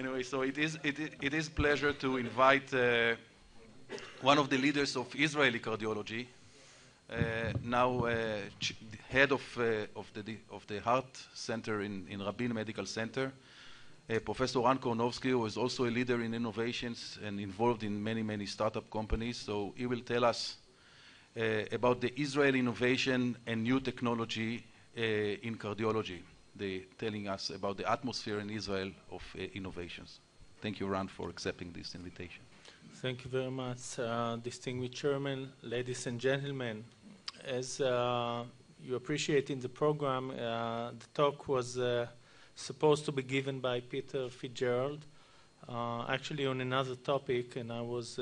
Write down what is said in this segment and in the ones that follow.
Anyway, so it is pleasure to invite one of the leaders of Israeli cardiology, now head of the Heart Center in Rabin Medical Center, Professor Kornnovsky, who is also a leader in innovations and involved in many startup companies. So he will tell us about the Israeli innovation and new technology in cardiology. Telling us about the atmosphere in Israel of innovations. Thank you, Ran, for accepting this invitation. Thank you very much, distinguished chairman, ladies and gentlemen. As you appreciate in the program, the talk was supposed to be given by Peter Fitzgerald, actually on another topic, and I was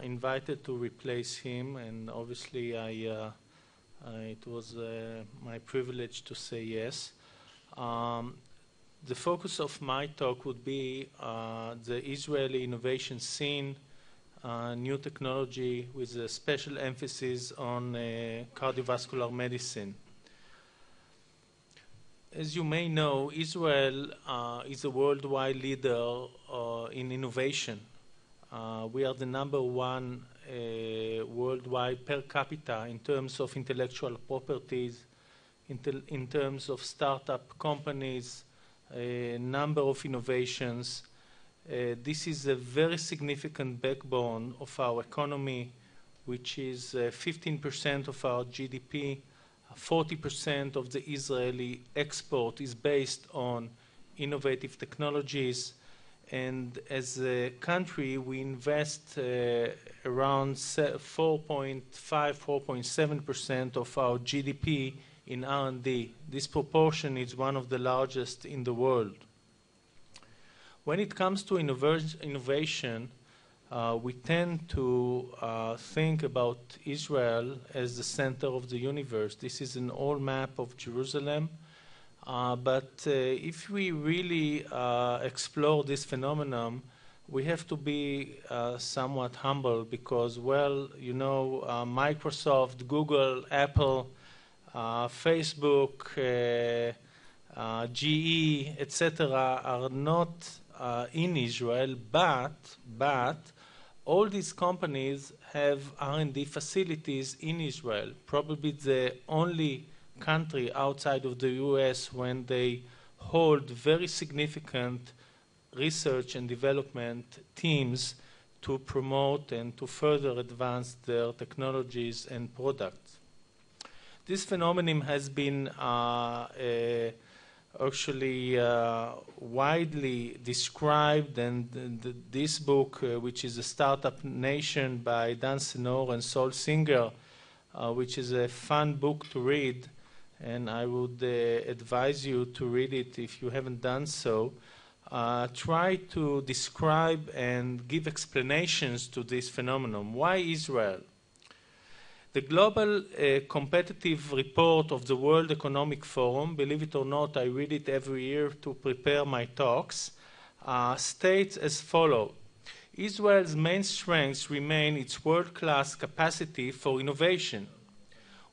invited to replace him, and obviously it was my privilege to say yes. The focus of my talk would be the Israeli innovation scene, new technology with a special emphasis on cardiovascular medicine. As you may know, Israel is a worldwide leader in innovation. We are the #1 worldwide per capita in terms of intellectual properties, in terms of startup companies, number of innovations. This is a very significant backbone of our economy, which is 15% of our GDP. 40% of the Israeli export is based on innovative technologies. And as a country, we invest around 4.7% of our GDP in R&D. This proportion is one of the largest in the world. When it comes to innovation, we tend to think about Israel as the center of the universe. This is an old map of Jerusalem. But if we really explore this phenomenon, we have to be somewhat humble because, well, you know, Microsoft, Google, Apple, Facebook, GE, etc. are not in Israel, but all these companies have R&D facilities in Israel, probably the only country outside of the US when they hold very significant research and development teams to promote and to further advance their technologies and products. This phenomenon has been actually widely described, and this book, which is a Startup Nation by Dan Senor and Sol Singer, which is a fun book to read, and I would advise you to read it if you haven't done so. Try to describe and give explanations to this phenomenon. Why Israel? The Global Competitive Report of the World Economic Forum, believe it or not, I read it every year to prepare my talks, states as follows. Israel's main strengths remain its world-class capacity for innovation,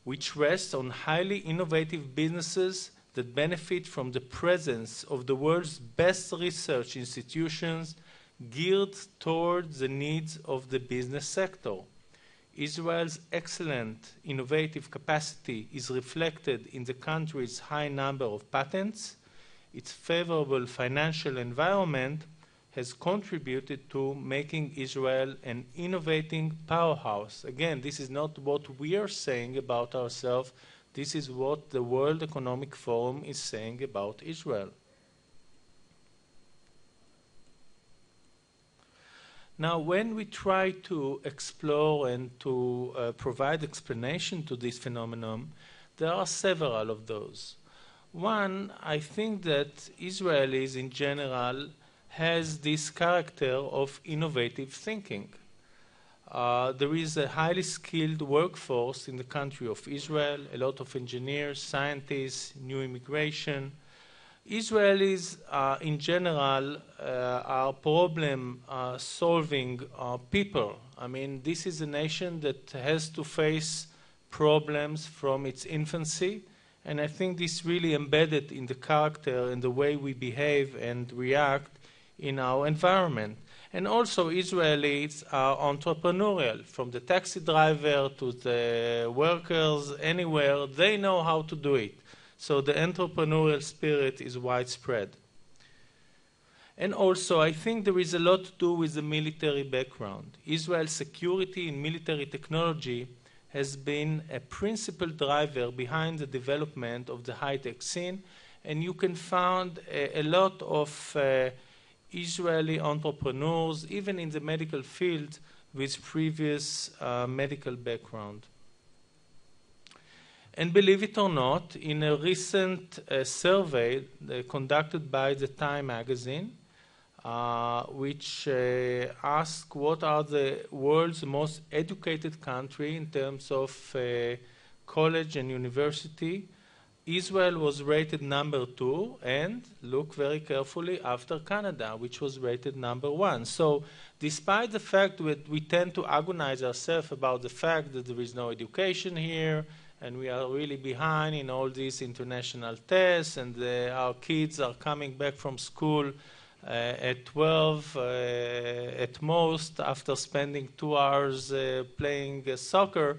which rests on highly innovative businesses that benefit from the presence of the world's best research institutions geared towards the needs of the business sector. Israel's excellent innovative capacity is reflected in the country's high number of patents. Its favorable financial environment has contributed to making Israel an innovating powerhouse. Again, this is not what we are saying about ourselves. This is what the World Economic Forum is saying about Israel. Now, when we try to explore and to provide explanation to this phenomenon, there are several of those. One, I think that Israelis in general has this character of innovative thinking. There is a highly skilled workforce in the country of Israel, a lot of engineers, scientists, new immigration. Israelis in general are problem-solving people. I mean, this is a nation that has to face problems from its infancy, And I think this really embedded in the character and the way we behave and react in our environment. And also Israelis are entrepreneurial, from the taxi driver to the workers, anywhere, they know how to do it. So the entrepreneurial spirit is widespread. And also, I think there is a lot to do with the military background. Israel's security in military technology has been a principal driver behind the development of the high-tech scene, and you can find a lot of Israeli entrepreneurs, even in the medical field, with previous medical background. And believe it or not, in a recent survey conducted by the Time magazine, which asked what are the world's most educated country in terms of college and university, Israel was rated number 2, and look very carefully after Canada, which was rated number 1. So despite the fact that we tend to agonize ourselves about the fact that there is no education here, and we are really behind in all these international tests, and our kids are coming back from school at 12 at most after spending 2 hours playing soccer,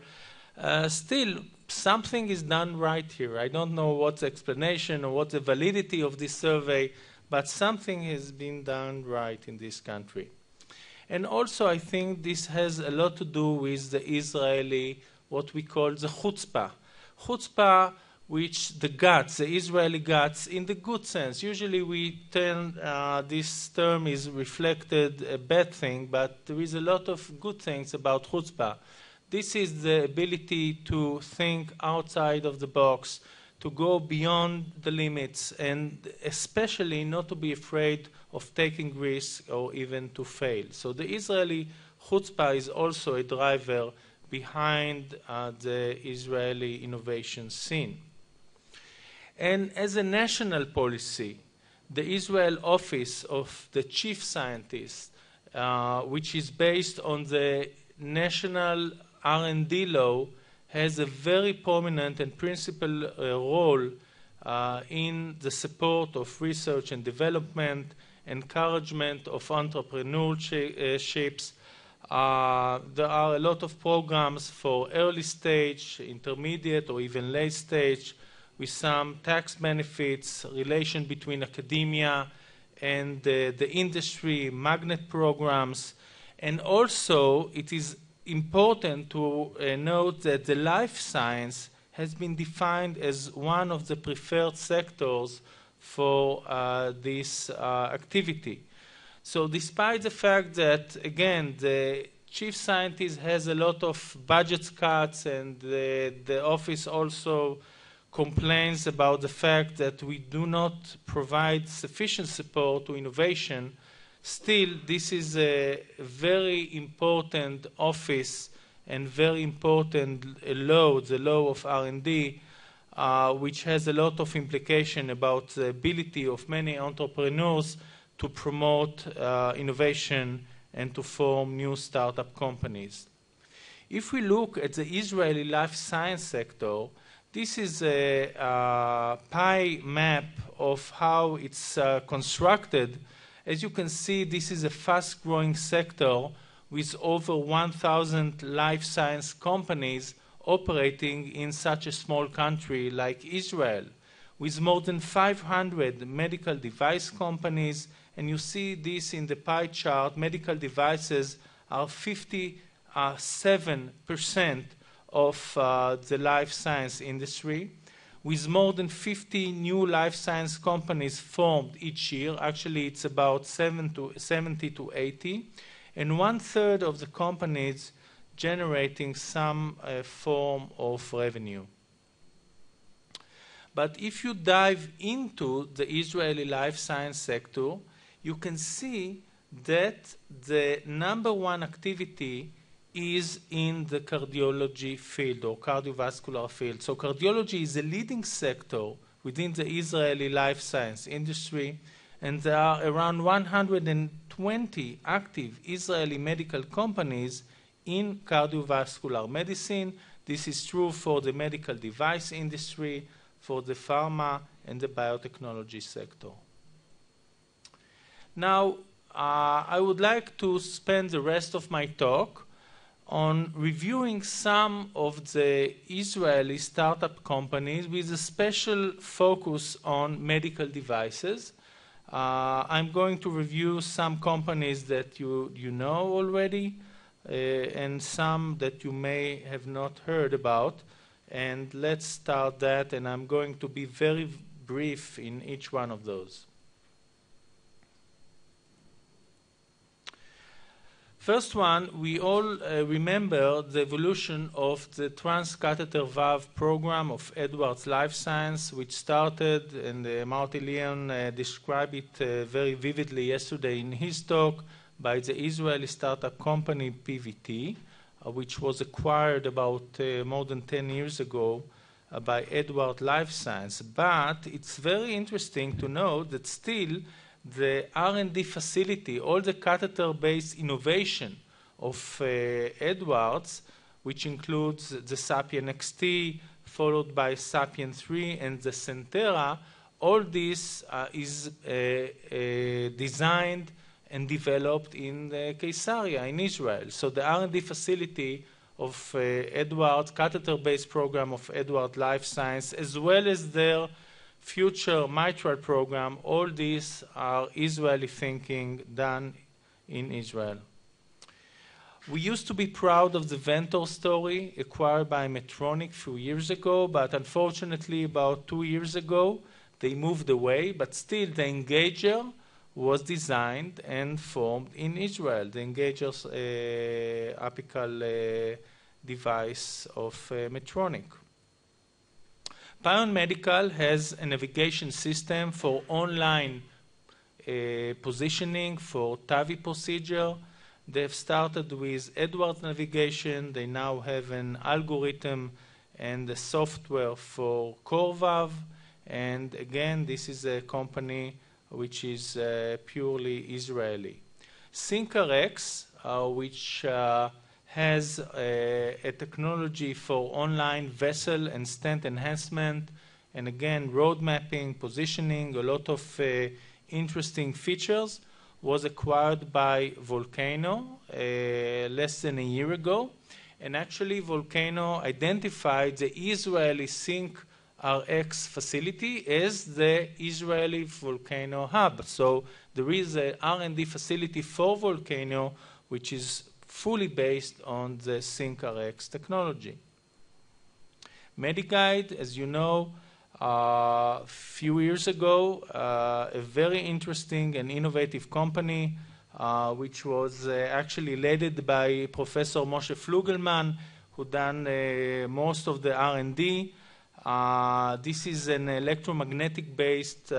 still something is done right here. I don't know what's the explanation or what's the validity of this survey, but something has been done right in this country. And also I think this has a lot to do with the Israeli, what we call the chutzpah. Chutzpah, which the guts, the Israeli guts, in the good sense. Usually we turn, this term is reflected a bad thing, but there is a lot of good things about chutzpah. This is the ability to think outside of the box, to go beyond the limits, and especially not to be afraid of taking risks or even to fail. So the Israeli chutzpah is also a driver behind the Israeli innovation scene. And as a national policy, the Israel Office of the Chief Scientist, which is based on the National R&D law, has a very prominent and principal role in the support of research and development, encouragement of entrepreneurships. There are a lot of programs for early stage, intermediate, or even late stage, with some tax benefits, relation between academia and the industry, magnet programs. And also, it is important to note that the life science has been defined as one of the preferred sectors for this activity. So despite the fact that, again, the chief scientist has a lot of budget cuts, and the office also complains about the fact that we do not provide sufficient support to innovation, still this is a very important office and very important law, the law of R&D, which has a lot of implication about the ability of many entrepreneurs to promote innovation and to form new startup companies. If we look at the Israeli life science sector, this is a pie map of how it's constructed. As you can see, this is a fast-growing sector with over 1,000 life science companies operating in such a small country like Israel, with more than 500 medical device companies. And you see this in the pie chart. Medical devices are 57% of the life science industry, with more than 50 new life science companies formed each year. Actually, it's about 70 to 80, and 1/3 of the companies generating some form of revenue. But if you dive into the Israeli life science sector, you can see that the #1 activity is in the cardiology field or cardiovascular field. So cardiology is a leading sector within the Israeli life science industry, and there are around 120 active Israeli medical companies in cardiovascular medicine. This is true for the medical device industry, for the pharma and the biotechnology sector. Now, I would like to spend the rest of my talk on reviewing some of the Israeli startup companies with a special focus on medical devices. I'm going to review some companies that you know already and some that you may have not heard about. And let's start that, and I'm going to be very brief in each one of those. First one, we all remember the evolution of the transcatheter valve program of Edwards Life Science, which started, and Marty Leon described it very vividly yesterday in his talk, by the Israeli startup company PVT, which was acquired about more than 10 years ago by Edwards Life Science. But it's very interesting to note that still the R&D facility, all the catheter-based innovation of Edwards, which includes the Sapien XT, followed by Sapien 3 and the Centera, all this is designed and developed in Caesarea, in Israel. So the R&D facility of Edwards, catheter-based program of Edwards Life Science, as well as their future mitral program, all these are Israeli thinking done in Israel. We used to be proud of the Ventor story acquired by Medtronic a few years ago, but unfortunately about 2 years ago they moved away, but still the Engager was designed and formed in Israel, the Engager's apical device of Medtronic. Pion Medical has a navigation system for online positioning for TAVI procedure. They've started with Edwards navigation. They now have an algorithm and the software for CoreVav. And again, this is a company which is purely Israeli. SyncRx, which has a technology for online vessel and stent enhancement, and again, road mapping, positioning, a lot of interesting features, was acquired by Volcano less than a year ago. And actually, Volcano identified the Israeli SyncRx facility as the Israeli Volcano hub. So there is an R&D facility for Volcano, which is fully based on the SyncRx technology. MediGuide, as you know, a few years ago, a very interesting and innovative company, which was actually led by Professor Moshe Flugelman, who done most of the R&D. This is an electromagnetic-based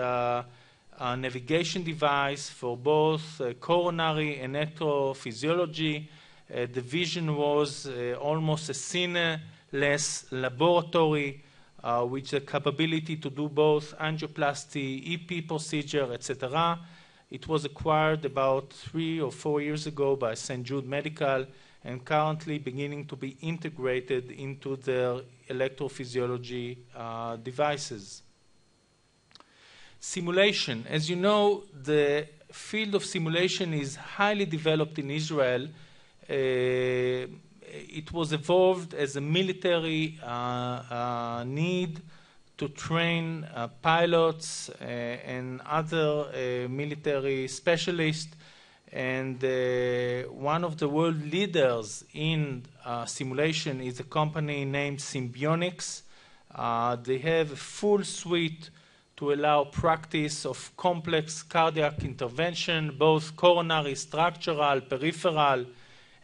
navigation device for both coronary and electrophysiology. The vision was almost a cine-less laboratory with the capability to do both angioplasty, EP procedure, etc. It was acquired about 3 or 4 years ago by St. Jude Medical and currently beginning to be integrated into their electrophysiology devices. Simulation. As you know, the field of simulation is highly developed in Israel. It was evolved as a military need to train pilots and other military specialists. And one of the world leaders in simulation is a company named Symbionics. They have a full suite to allow practice of complex cardiac intervention, both coronary, structural, peripheral.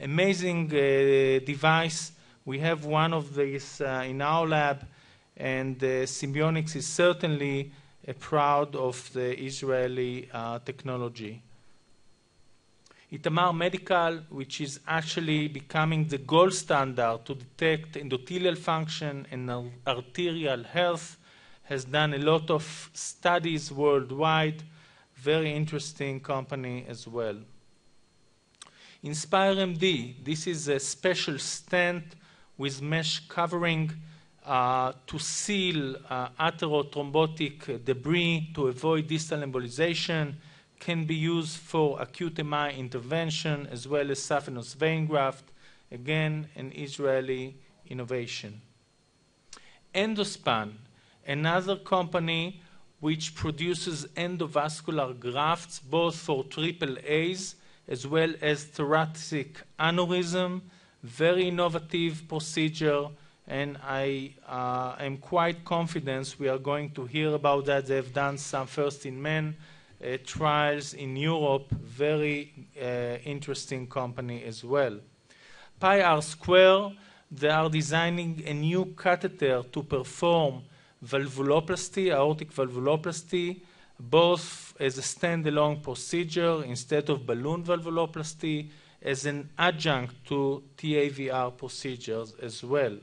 Amazing device. We have one of these in our lab, and Symbionics is certainly proud of the Israeli technology. Itamar Medical, which is actually becoming the gold standard to detect endothelial function and arterial health, has done a lot of studies worldwide. Very interesting company as well. InspireMD, this is a special stent with mesh covering to seal atherothrombotic debris to avoid distal embolization, can be used for acute MI intervention as well as saphenous vein graft, again an Israeli innovation. Endospan, another company which produces endovascular grafts both for AAAs as well as thoracic aneurysm, very innovative procedure, and I am quite confident we are going to hear about that. They've done some first-in-man trials in Europe, very interesting company as well. Pi R Square, they are designing a new catheter to perform valvuloplasty, aortic valvuloplasty, both as a standalone procedure instead of balloon valvuloplasty, as an adjunct to TAVR procedures as well.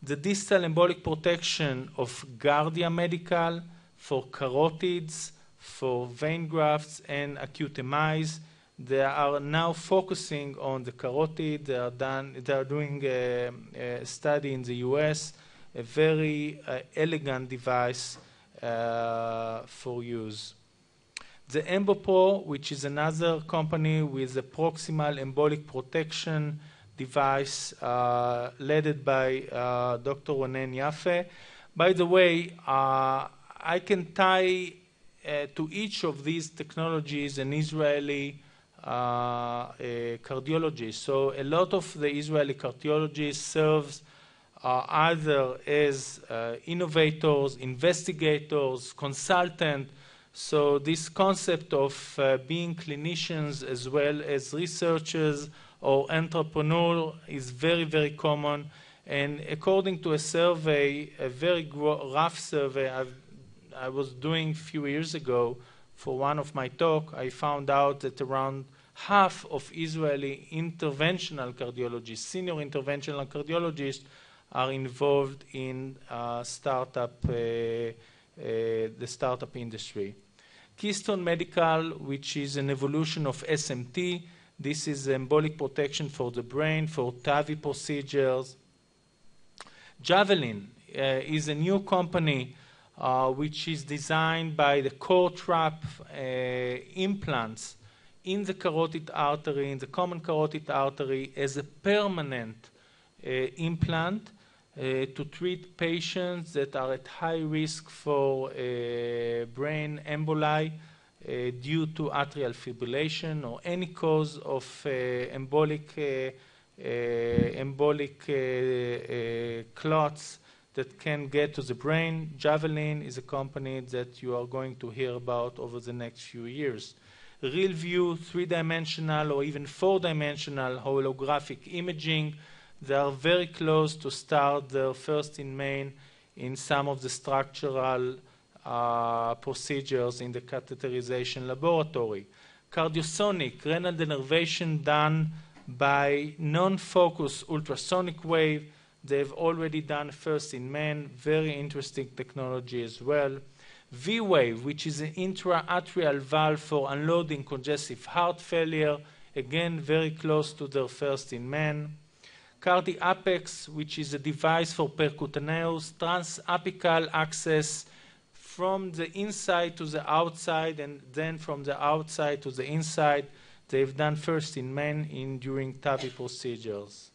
The distal embolic protection of Guardia Medical for carotids, for vein grafts and acute MIs. They are now focusing on the carotid. They are doing a study in the US, a very elegant device for use. The EmboPro, which is another company with a proximal embolic protection device led by Dr. Ronen Yaffe. By the way, I can tie to each of these technologies an Israeli cardiologist. So a lot of the Israeli cardiologists serves either as innovators, investigators, consultants. So this concept of being clinicians as well as researchers or entrepreneurs is very, very common. And according to a survey, a very rough survey I was doing a few years ago for one of my talks, I found out that around half of Israeli interventional cardiologists, senior interventional cardiologists, are involved in the startup industry. Keystone Medical, which is an evolution of SMT. This is embolic protection for the brain, for TAVI procedures. Javelin is a new company which is designed by the core trap implants in the carotid artery, in the common carotid artery, as a permanent implant to treat patients that are at high risk for brain emboli due to atrial fibrillation or any cause of embolic clots that can get to the brain. Javelin is a company that you are going to hear about over the next few years. Real view, three-dimensional or even four-dimensional holographic imaging. They are very close to start their first-in-man in some of the structural procedures in the catheterization laboratory. Cardiosonic, renal denervation done by non-focus ultrasonic wave. They've already done first-in-man, very interesting technology as well. V-Wave, which is an intra-atrial valve for unloading congestive heart failure, again, very close to their first-in-man. CardiApex, which is a device for percutaneous transapical access from the inside to the outside and then from the outside to the inside. They've done first-in-man during TAVI procedures.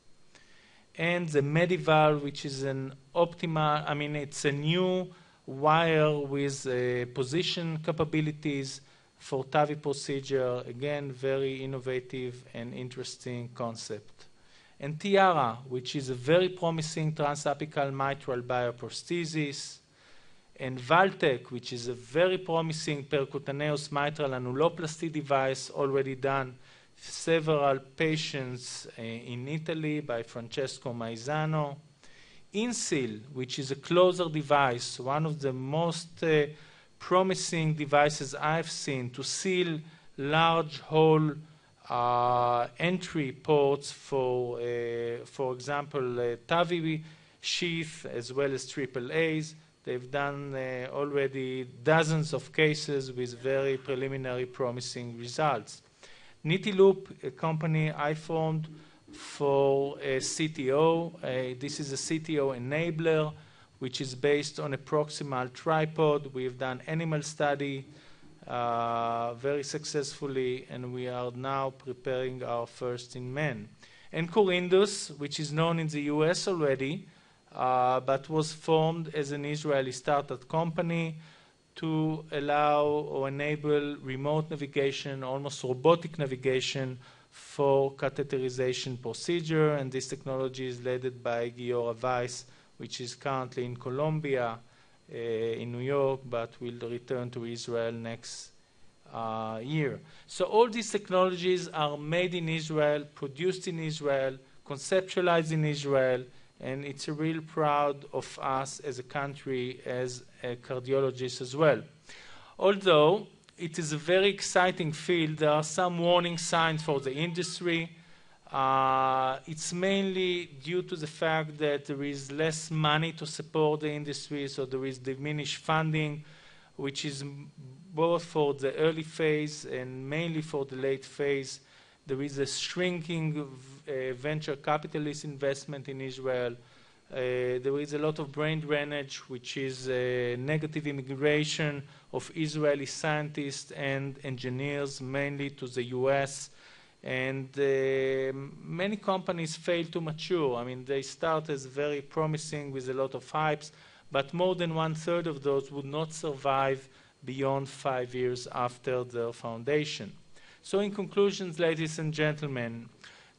And the Medival, which is an optimal, it's a new wire with position capabilities for TAVI procedure. Again, very innovative and interesting concept. And Tiara, which is a very promising transapical mitral bioprosthesis. And Valtech, which is a very promising percutaneous mitral annuloplasty device, already done several patients in Italy by Francesco Maizano. Inseal, which is a closer device, one of the most promising devices I've seen to seal large hole entry ports for example, TAVI sheath as well as AAAs. They've done already dozens of cases with very preliminary promising results. Nitiloop, a company I formed for a CTO. This is a CTO enabler, which is based on a proximal tripod. We've done animal study very successfully, and we are now preparing our first in man. And Corindus, which is known in the US already, but was formed as an Israeli startup company to allow or enable remote navigation, almost robotic navigation for catheterization procedure. And this technology is led by Giora Weiss, which is currently in Colombia, in New York, but will return to Israel next year. So all these technologies are made in Israel, produced in Israel, conceptualized in Israel, and it's a real proud of us as a country, as a cardiologist as well. Although it is a very exciting field, there are some warning signs for the industry. It's mainly due to the fact that there is less money to support the industry, so there is diminished funding, which is both for the early phase and mainly for the late phase. There is a shrinking venture capitalist investment in Israel. There is a lot of brain drainage, which is negative immigration of Israeli scientists and engineers, mainly to the US. And many companies fail to mature. I mean, they start as very promising with a lot of hypes, but more than 1/3 of those would not survive beyond 5 years after their foundation. So in conclusion, ladies and gentlemen,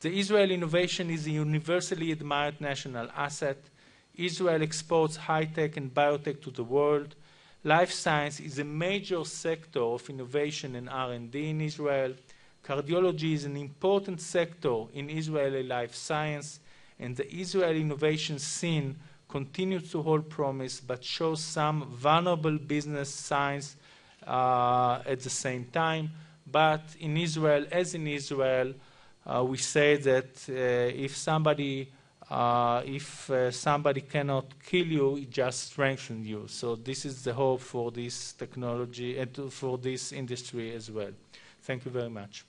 the Israel innovation is a universally admired national asset. Israel exports high-tech and biotech to the world. Life science is a major sector of innovation and R&D in Israel. Cardiology is an important sector in Israeli life science, and the Israeli innovation scene continues to hold promise, but shows some vulnerable business signs at the same time. But in Israel, as in Israel, we say that if somebody cannot kill you, it just strengthens you. So this is the hope for this technology and for this industry as well. Thank you very much.